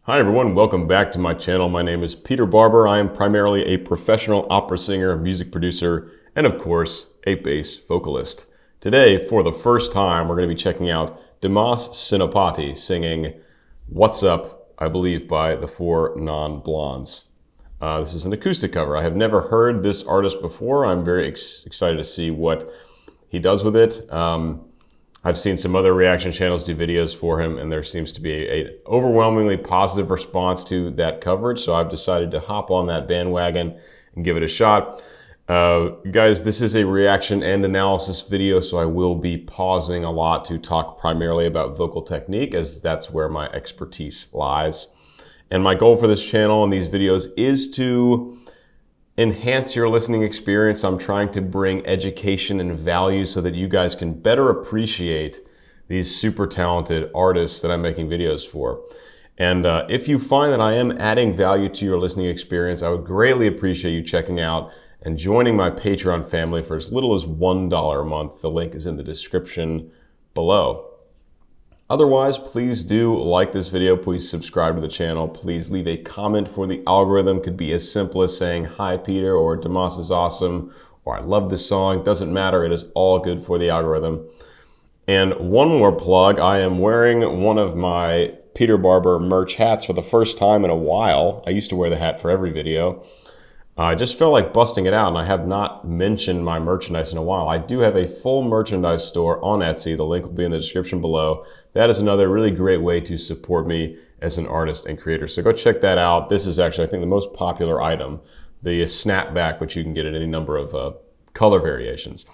Hi everyone, welcome back to my channel. My name is Peter Barber. I am primarily a professional opera singer, music producer, and of course, a bass vocalist. Today, for the first time, we're going to be checking out Dimas Senopati singing What's Up, I believe, by the Four Non-Blondes. This is an acoustic cover. I have never heard this artist before. I'm very excited to see what he does with it. I've seen some other reaction channels do videos for him, and there seems to be an overwhelmingly positive response to that coverage, so I've decided to hop on that bandwagon and give it a shot. Guys, this is a reaction and analysis video, so I will be pausing a lot to talk primarily about vocal technique, as that's where my expertise lies. And my goal for this channel and these videos is to enhance your listening experience. I'm trying to bring education and value so that you guys can better appreciate these super talented artists that I'm making videos for. And if you find that I am adding value to your listening experience, I would greatly appreciate you checking out and joining my Patreon family for as little as $1 a month. The link is in the description below. Otherwise, please do like this video, please subscribe to the channel, please leave a comment for the algorithm. Could be as simple as saying, "Hi Peter," or "Dimas is awesome," or "I love this song." Doesn't matter, it is all good for the algorithm. And one more plug, I am wearing one of my Peter Barber merch hats for the first time in a while. I used to wear the hat for every video. I just felt like busting it out, and I have not mentioned my merchandise in a while. I do have a full merchandise store on Etsy. The link will be in the description below. That is another really great way to support me as an artist and creator. So go check that out. This is actually, I think, the most popular item, the snapback, which you can get in any number of color variations.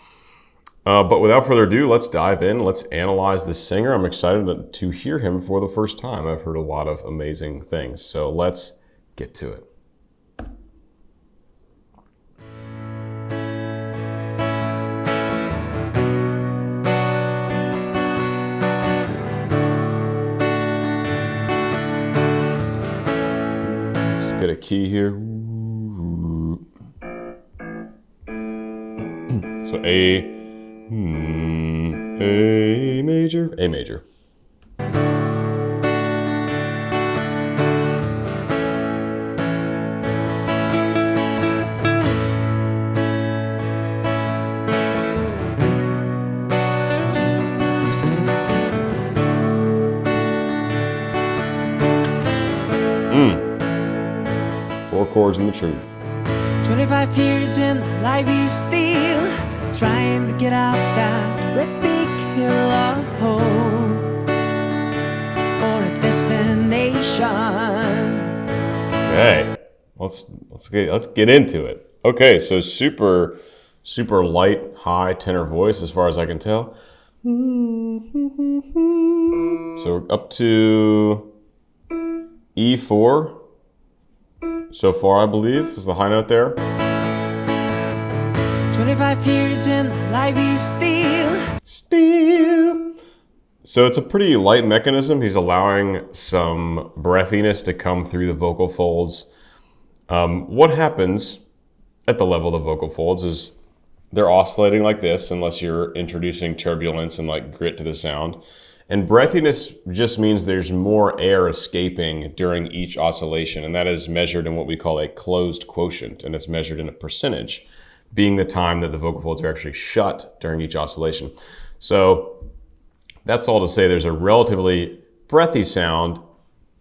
But without further ado, let's dive in. Let's analyze this singer. I'm excited to hear him for the first time. I've heard a lot of amazing things. So let's get to it. Get a key here. So A major, A major. Four chords and the truth. 25 years in the life he's still trying to get out that red big hill of hope for a destination. Okay, let's get into it. Okay, so super light, high tenor voice as far as I can tell. So up to E4. So far, I believe, is the high note there. 25 years in the life he's still. So it's a pretty light mechanism. He's allowing some breathiness to come through the vocal folds. What happens at the level of the vocal folds is they're oscillating like this, unless you're introducing turbulence and like grit to the sound. And breathiness just means there's more air escaping during each oscillation, and that is measured in what we call a closed quotient, and it's measured in a percentage, being the time that the vocal folds are actually shut during each oscillation. So that's all to say there's a relatively breathy sound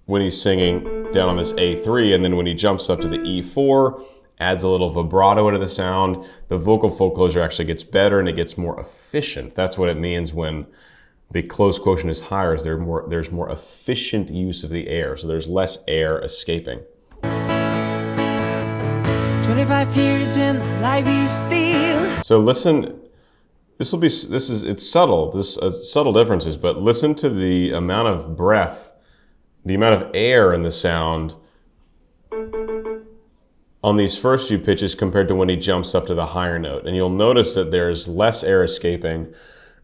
when he's singing down on this A3, and then when he jumps up to the E4, adds a little vibrato into the sound, the vocal fold closure actually gets better and it gets more efficient. That's what it means when the closed quotient is higher, is there's more efficient use of the air, so there's less air escaping. 25 years in the life he's still. So listen, it's subtle, subtle differences, but listen to the amount of breath, the amount of air in the sound on these first few pitches compared to when he jumps up to the higher note. And you'll notice that there's less air escaping.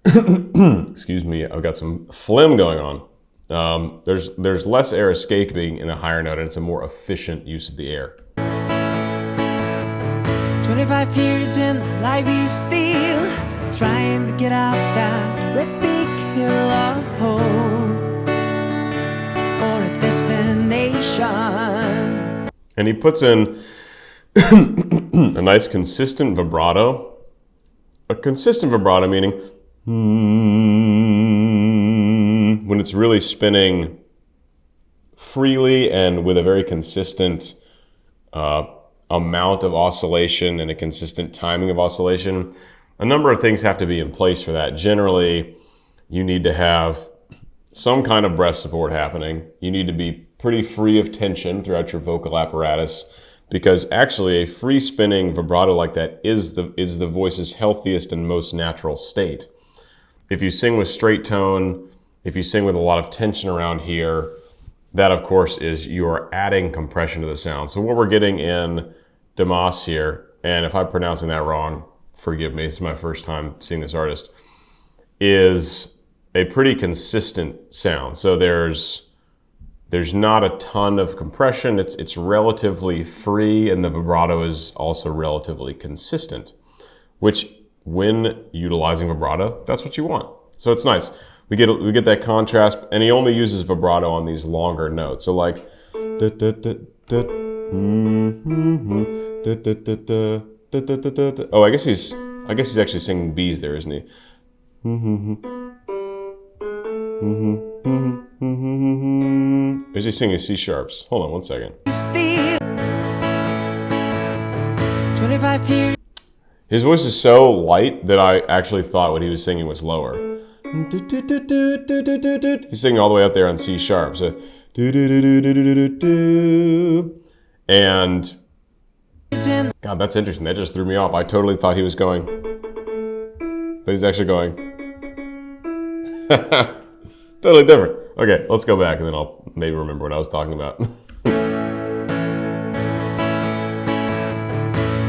Excuse me, I've got some phlegm going on. There's less air escaping in the higher note, and it's a more efficient use of the air. 25 years in the life he's still trying to get out that red big hill of hope for a destination. And he puts in a nice consistent vibrato. A consistent vibrato meaning when it's really spinning freely and with a very consistent amount of oscillation and a consistent timing of oscillation. A number of things have to be in place for that. Generally, you need to have some kind of breath support happening. You need to be pretty free of tension throughout your vocal apparatus, because actually a free spinning vibrato like that is the voice's healthiest and most natural state. If you sing with straight tone, if you sing with a lot of tension around here, that of course is you're adding compression to the sound. So what we're getting in Dimas here, and if I'm pronouncing that wrong, forgive me, it's my first time seeing this artist, is a pretty consistent sound. So there's not a ton of compression. It's relatively free, and the vibrato is also relatively consistent, which when utilizing vibrato, that's what you want. So it's nice. We get that contrast, and he only uses vibrato on these longer notes. So like, oh, I guess he's actually singing B's there, isn't he? Or is he singing C sharps? Hold on one second. 25 years. His voice is so light that I actually thought what he was singing was lower. He's singing all the way up there on C sharp. So, and God, that's interesting. That just threw me off. I totally thought he was going, but he's actually going. Totally different. Okay, let's go back and then I'll maybe remember what I was talking about.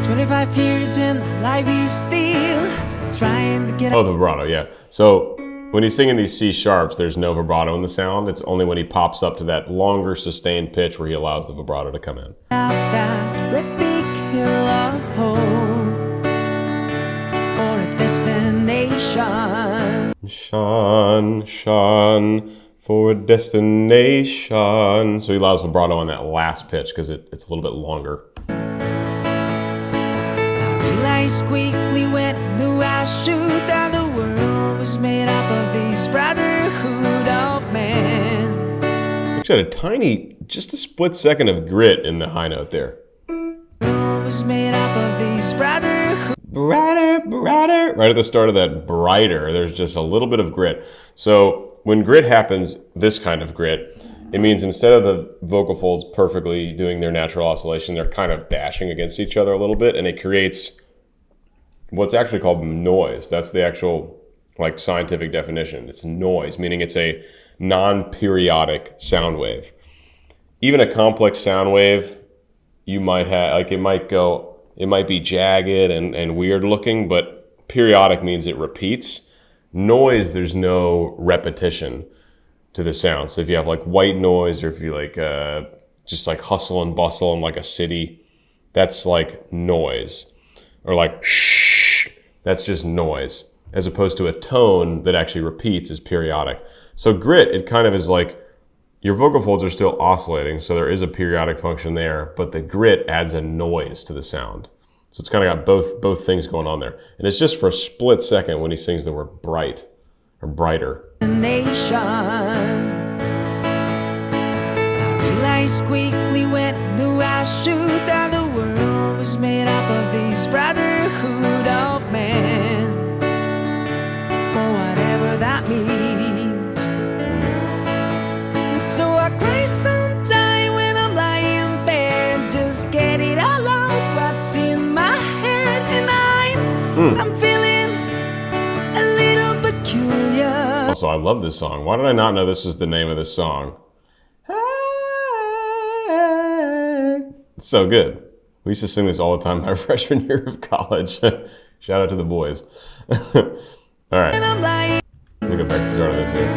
25 years in life, he's still trying to get Oh, the vibrato, yeah. So when he's singing these C sharps, there's no vibrato in the sound. It's only when he pops up to that longer sustained pitch where he allows the vibrato to come in. out that red big hill of hope for a destination. Shine for a destination. So he allows vibrato on that last pitch because it's a little bit longer. I realized quickly when I knew I should that the world was made up of this brotherhood of men. Actually had a tiny, just a split second of grit in the high note there. The world was made up of this brotherhood. Brighter. Right at the start of that brighter, there's just a little bit of grit. So when grit happens, this kind of grit, it means instead of the vocal folds perfectly doing their natural oscillation, they're kind of bashing against each other a little bit, and it creates what's actually called noise. That's the actual like scientific definition. It's noise, meaning it's a non-periodic sound wave. Even a complex sound wave, you might have, like it might be jagged and weird looking, but periodic means it repeats. Noise, there's no repetition to the sound. So if you have like white noise, or if you like just like hustle and bustle in like a city, that's like noise. Or like shh, that's just noise. As opposed to a tone that actually repeats is periodic. So grit, it kind of is like your vocal folds are still oscillating, so there is a periodic function there, but the grit adds a noise to the sound. So it's kind of got both things going on there. And it's just for a split second when he sings the word bright or brighter. Nation. I realized quickly when I knew I should that the world was made up of this brotherhood of men. For whatever that means. And so I cry sometime when I'm lying in bed, just get it all out what's in my head, and I'm feeling a little peculiar. Also, I love this song. Why did I not know this was the name of this song? It's so good. We used to sing this all the time my freshman year of college. Shout out to the boys. All right. And I'm lying, Let me go back to the start of this here.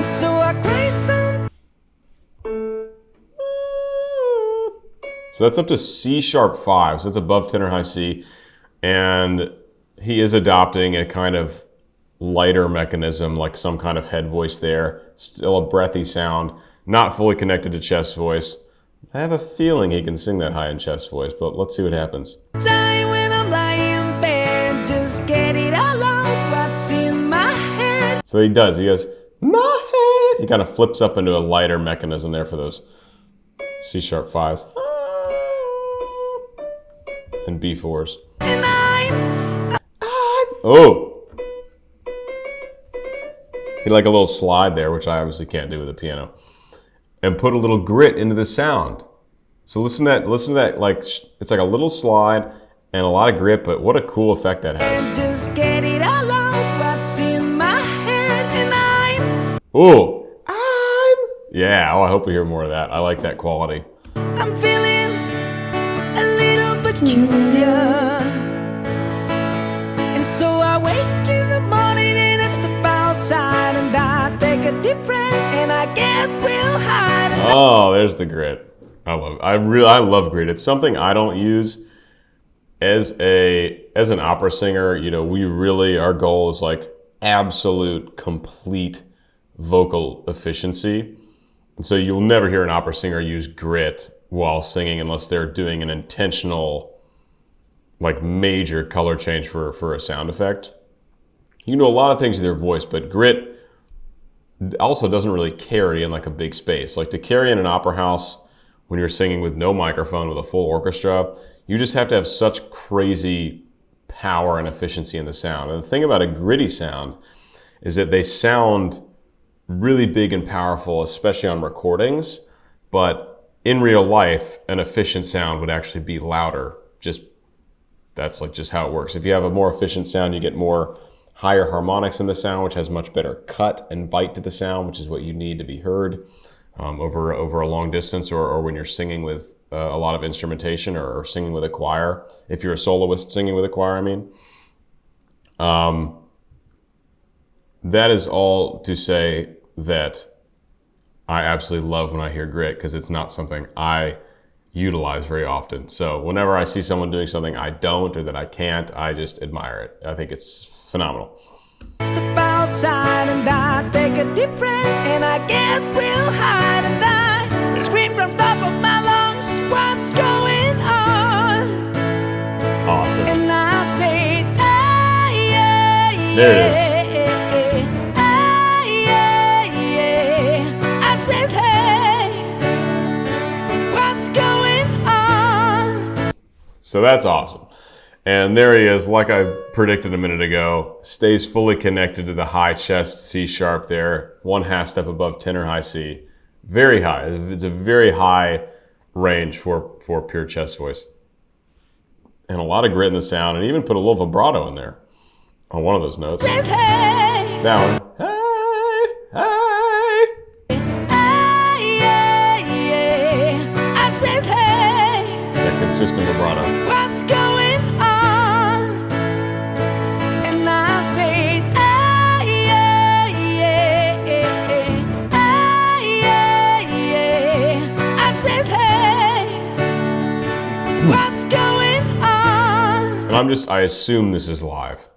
and so I cry some. So that's up to C sharp 5. So it's above tenor high C. And he is adopting a kind of lighter mechanism, like some kind of head voice there. Still a breathy sound. not fully connected to chest voice. I have a feeling he can sing that high in chest voice, but let's see what happens. Time when I'm lying in bed, just get it all out, what's in my head. So he does. He goes, my head. He kind of flips up into a lighter mechanism there for those C-sharp 5s and B4s. And Oh! He like a little slide there, which I obviously can't do with a piano. And put a little grit into the sound. So listen to that, like, it's like a little slide and a lot of grit, but what a cool effect that has. just get it all out, what's in my head. And Oh! Yeah, I hope we hear more of that. I like that quality. I'm feeling a little peculiar. And so I wake in the morning and I step outside and I take a deep breath and I get real high. Oh, there's the grit. I love grit. It's something I don't use as an opera singer. You know, our goal is like absolute, complete vocal efficiency. And so you'll never hear an opera singer use grit while singing unless they're doing an intentional, like, major color change for a sound effect. You can do a lot of things with your voice, but grit also doesn't really carry in like a big space. Like to carry in an opera house when you're singing with no microphone with a full orchestra, you just have to have such crazy power and efficiency in the sound. And the thing about a gritty sound is that they sound really big and powerful, especially on recordings, but in real life, an efficient sound would actually be louder. That's like just how it works. If you have a more efficient sound, you get more higher harmonics in the sound, which has much better cut and bite to the sound, which is what you need to be heard over a long distance, or when you're singing with a lot of instrumentation or singing with a choir. If you're a soloist singing with a choir, I mean. That is all to say that I absolutely love when I hear grit, because it's not something I utilize very often. So whenever I see someone doing something I don't or that I can't, I just admire it. I think it's phenomenal. Step outside and I take a deep breath and I get real high and I scream from top of my lungs, what's going on? Awesome. And I say, hey, yeah, yeah. There it is. I said, hey, what's going on? So that's awesome. And there he is, like I predicted a minute ago, stays fully connected to the high chest C sharp there, 1/2 step above tenor high C. Very high. It's a very high range for pure chest voice. And a lot of grit in the sound, and even put a little vibrato in there on one of those notes. Said, hey, That one. Hey, I said, hey, that consistent vibrato. what's going on? And I say, I said, hey, what's going on? And I assume this is live.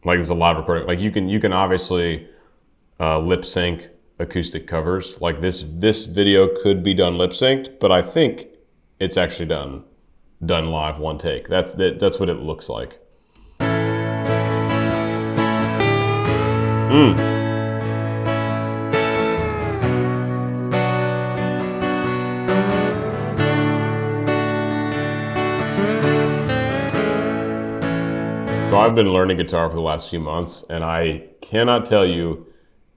Like it's a live recording. Like you can obviously lip sync acoustic covers. Like this video could be done lip synced, but I think it's actually done live, one take. That's what it looks like. So I've been learning guitar for the last few months, and I cannot tell you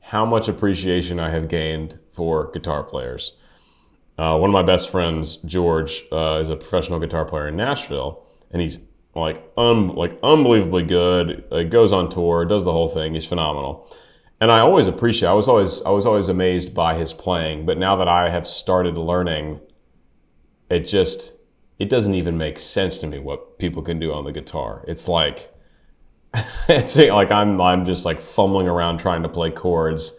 how much appreciation I have gained for guitar players. One of my best friends, George, is a professional guitar player in Nashville, and he's unbelievably good. Goes on tour, does the whole thing. He's phenomenal, and I always appreciate. I was always amazed by his playing, but now that I have started learning, it doesn't even make sense to me what people can do on the guitar. It's like I'm just like fumbling around trying to play chords,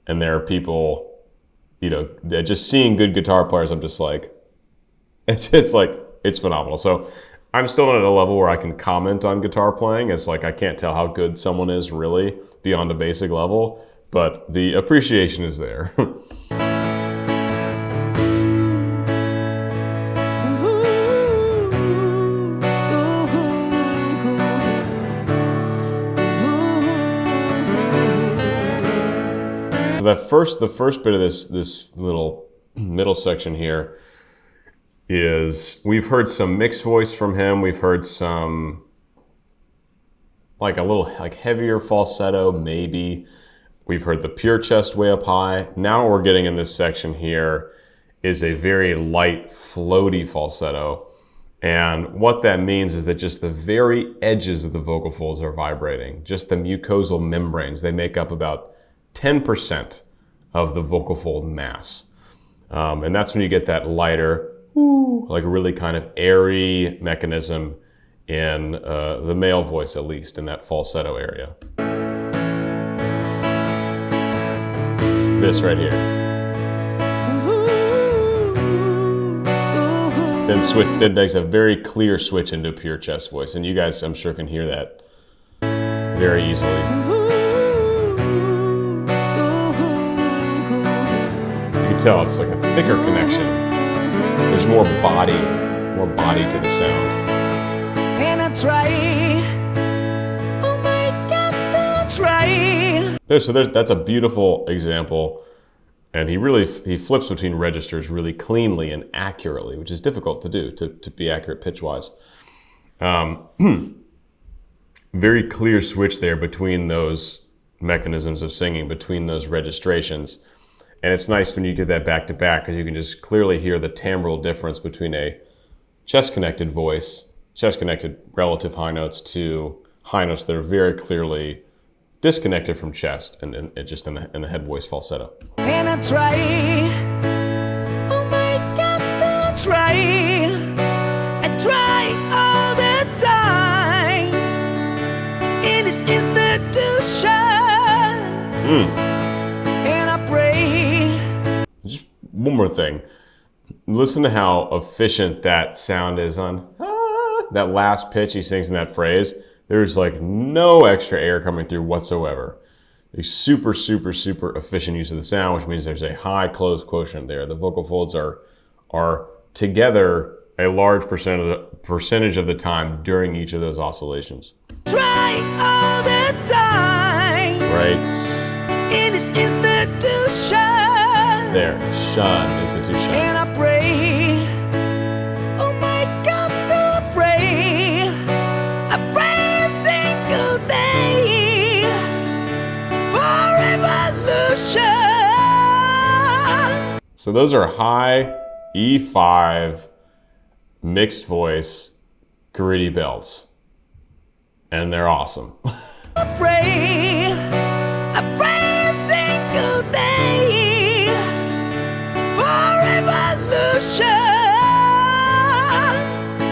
and there are people. Just seeing good guitar players, I'm just like, it's phenomenal. So I'm still not at a level where I can comment on guitar playing. It's like I can't tell how good someone is really beyond a basic level, but the appreciation is there. the first bit of this little middle section here is we've heard some mixed voice from him. We've heard some like a little like heavier falsetto, maybe. We've heard the pure chest way up high. Now what we're getting in this section here is a very light, floaty falsetto. And what that means is that just the very edges of the vocal folds are vibrating. Just the mucosal membranes, they make up about 10% of the vocal fold mass. And that's when you get that lighter, like a really kind of airy mechanism in the male voice, at least in that falsetto area. This right here. Then there's a very clear switch into a pure chest voice, and you guys, I'm sure, can hear that very easily. You can tell it's like a thicker connection. There's more body to the sound. And I try, oh my God, I try. That's a beautiful example. And he flips between registers really cleanly and accurately, which is difficult to do, to be accurate pitch-wise. Very clear switch there between those mechanisms of singing, between those registrations. And it's nice when you get that back-to-back because you can just clearly hear the timbral difference between a chest-connected voice, chest-connected relative high notes to high notes that are very clearly disconnected from chest and just in the head voice falsetto. And I try, oh my God, I try all the time. In this institution, and I pray. Just one more thing. Listen to how efficient that sound is on that last pitch he sings in that phrase. There's like no extra air coming through whatsoever. A super, super, super efficient use of the sound, which means there's a high closed quotient there. The vocal folds are together a large percentage of the time during each of those oscillations. Try all the time. Right. In this institution. There, shun, institution. And I pray, oh my God, I pray a single day for evolution. So those are high E5 mixed voice gritty belts, and they're awesome. I pray a single day for evolution.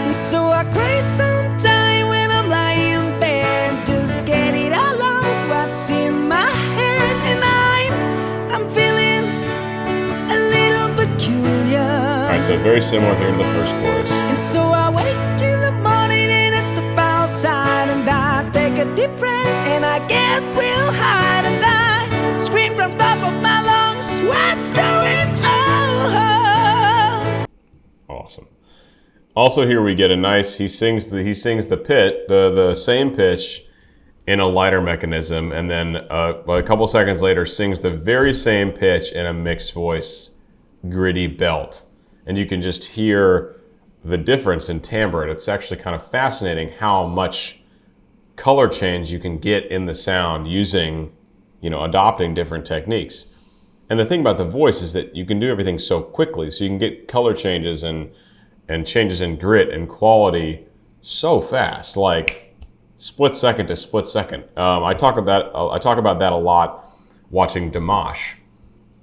And so I cry sometime when I'm lying in bed, just get it all out what's in my head, and I'm feeling a little peculiar. All right, so very similar here to the first chorus. And so I wake in the morning and I step outside and I take a deep breath and I get real high and I scream from top of my lungs, what's going on? Awesome. Also here we get a nice, he sings the same pitch in a lighter mechanism, and then a couple seconds later sings the very same pitch in a mixed voice gritty belt. And you can just hear the difference in timbre. It's actually kind of fascinating how much color change you can get in the sound using, adopting different techniques. And the thing about the voice is that you can do everything so quickly, so you can get color changes and changes in grit and quality so fast, like split second to split second. I talk about that a lot watching Dimas,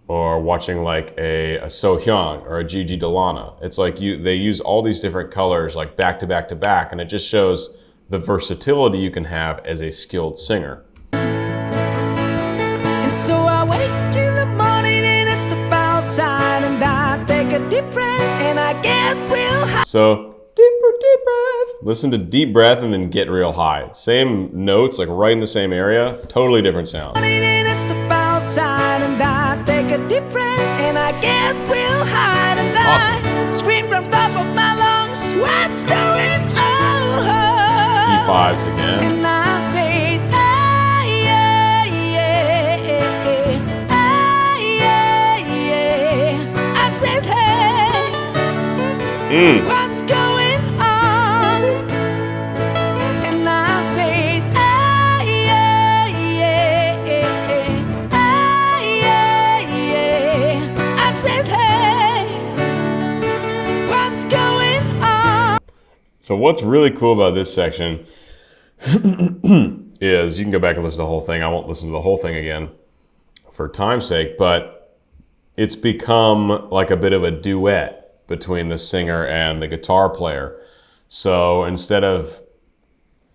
or watching like a So Hyun or a Gigi Delana. It's like they use all these different colors like back to back to back, and it just shows the versatility you can have as a skilled singer. And so I wake in the morning and I step outside and I take a deep breath and I get real high. So deep breath. Listen to deep breath and then get real high. Same notes, like right in the same area, totally different sound. And I step outside and I take a deep breath and I get real high and I scream from top of my lungs, what's going on? E5s again. And I say, What's going on? And I say, ah, yeah, yeah, yeah, ah, yeah, yeah. I said, hey, what's going on? So what's really cool about this section is you can go back and listen to the whole thing. I won't listen to the whole thing again for time's sake, but it's become like a bit of a duet between the singer and the guitar player. So instead of,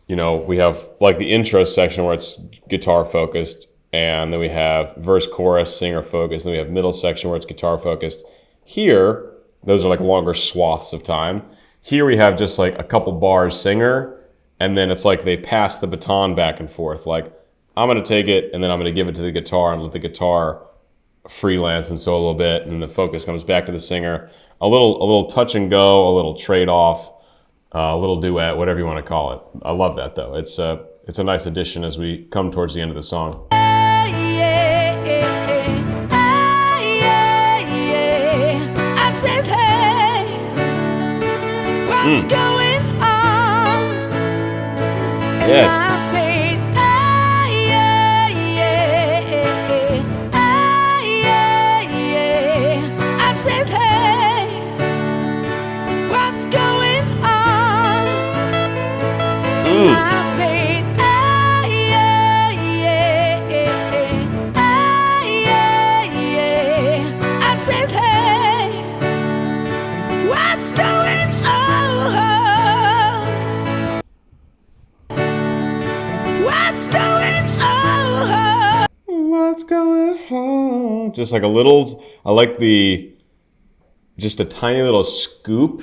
we have like the intro section where it's guitar focused, and then we have verse, chorus, singer focused, then we have middle section where it's guitar focused. Here, those are like longer swaths of time. Here we have just like a couple bars singer, and then it's like they pass the baton back and forth. Like, I'm gonna take it, and then I'm gonna give it to the guitar and let the guitar freelance and solo a little bit, and then the focus comes back to the singer. A little touch and go, a little trade off, a little duet, whatever you want to call it. I love that though. It's a nice addition as we come towards the end of the song. What's going on? Yes. And I say, ah, yeah, yeah, ah, yeah, yeah. I said, hey, what's going on? And I say, ah, yeah, yeah, ah, yeah, yeah. I said, hey, what's going on? What's going on? What's going on? Just like a little, I like just a tiny little scoop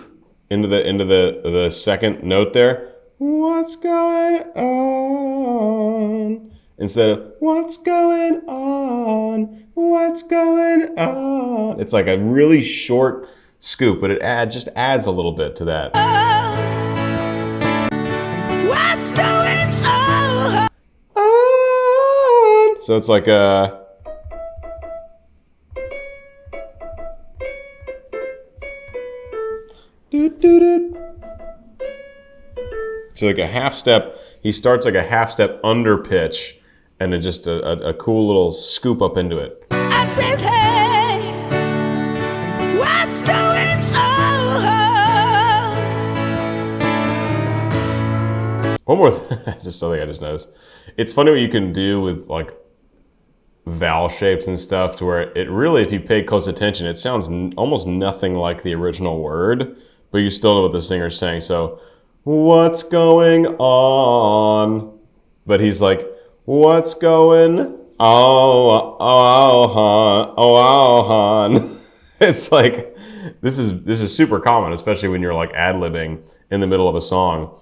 into the second note there. What's going on? Instead of what's going on? What's going on? It's like a really short scoop, but it just adds a little bit to that. What's going on? So it's like a so like a half step. He starts like a half step under pitch, and then just a cool little scoop up into it. I said, hey, what's going on? One more thing, just something I just noticed. It's funny what you can do with like vowel shapes and stuff, to where it really, if you pay close attention, it sounds almost nothing like the original word, but you still know what the singer's saying. So, what's going on? But he's like, what's going on? It's like, this is super common, especially when you're like ad-libbing in the middle of a song.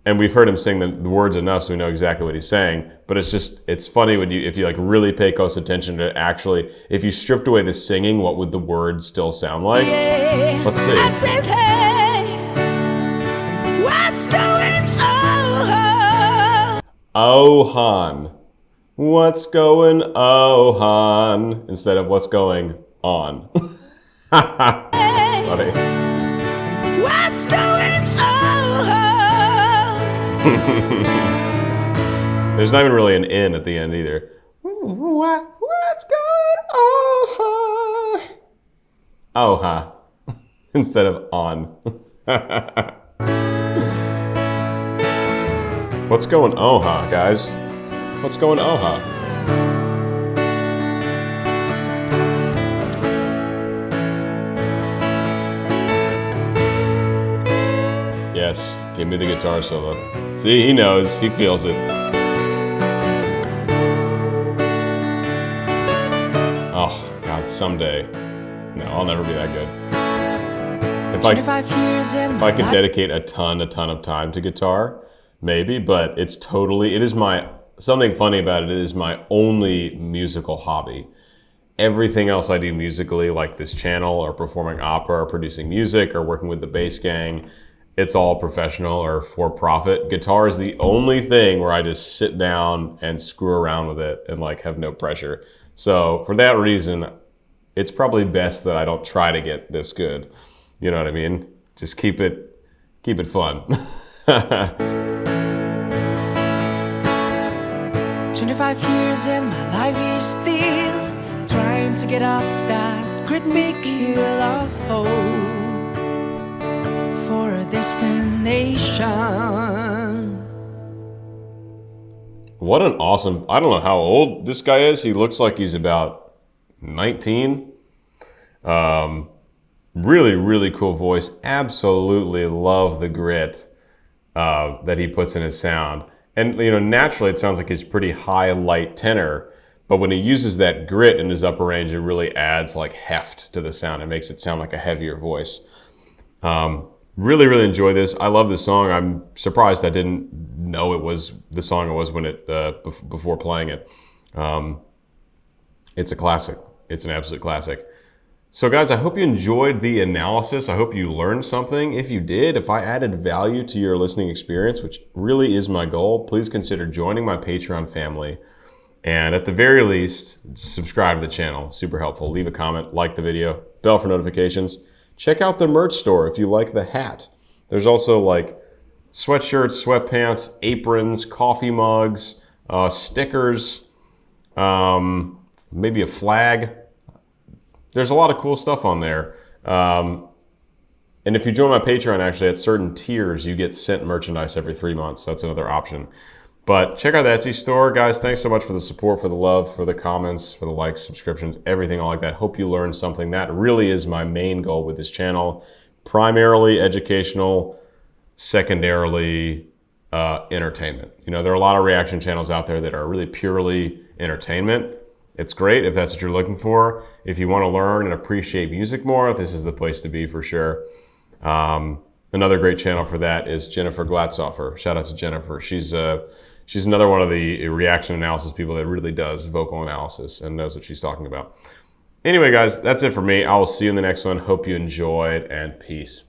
And we've heard him sing the words enough so we know exactly what he's saying. But it's funny if you like really pay close attention to actually, if you stripped away the singing, what would the words still sound like? Yeah. Let's see. I said, hey, what's going on? Oh, Han. What's going on? Instead of what's going on. That's funny. What's going on? There's not even really an N at the end either. What's going on? Oh, huh. Instead of on. What's going oh, huh, guys? What's going oh, huh? Yes, give me the guitar solo. See, he knows, he feels it. Oh, God, someday. No, I'll never be that good. If I could dedicate a ton of time to guitar, maybe, but it is something funny about it is my only musical hobby. Everything else I do musically, like this channel, or performing opera, or producing music, or working with the bass gang, it's all professional or for profit. Guitar is the only thing where I just sit down and screw around with it and like have no pressure. So for that reason, it's probably best that I don't try to get this good. You know what I mean? Just keep it fun. 25 years in my life is still trying to get up that great big hill of hope for a destination. What an awesome, I don't know how old this guy is. He looks like he's about 19. Really, really cool voice. Absolutely love the grit that he puts in his sound. And, you know, naturally it sounds like he's pretty high, light tenor, but when he uses that grit in his upper range, it really adds like heft to the sound. It makes it sound like a heavier voice. Really, really enjoy this. I love this song. I'm surprised I didn't know it was the song it was when it before playing it. It's a classic. It's an absolute classic. So guys, I hope you enjoyed the analysis. I hope you learned something. If you did, if I added value to your listening experience, which really is my goal, please consider joining my Patreon family. And at the very least, subscribe to the channel. Super helpful. Leave a comment, like the video, bell for notifications. Check out the merch store if you like the hat. There's also like sweatshirts, sweatpants, aprons, coffee mugs, stickers, maybe a flag. There's a lot of cool stuff on there. And if you join my Patreon, actually, at certain tiers, you get sent merchandise every 3 months. That's another option. But check out the Etsy store. Guys, thanks so much for the support, for the love, for the comments, for the likes, subscriptions, everything all like that. Hope you learned something. That really is my main goal with this channel. Primarily educational, secondarily entertainment. You know, there are a lot of reaction channels out there that are really purely entertainment. It's great if that's what you're looking for. If you want to learn and appreciate music more, this is the place to be for sure. Another great channel for that is Jennifer Glatzoffer. Shout out to Jennifer. She's another one of the reaction analysis people that really does vocal analysis and knows what she's talking about. Anyway, guys, that's it for me. I will see you in the next one. Hope you enjoyed, and peace.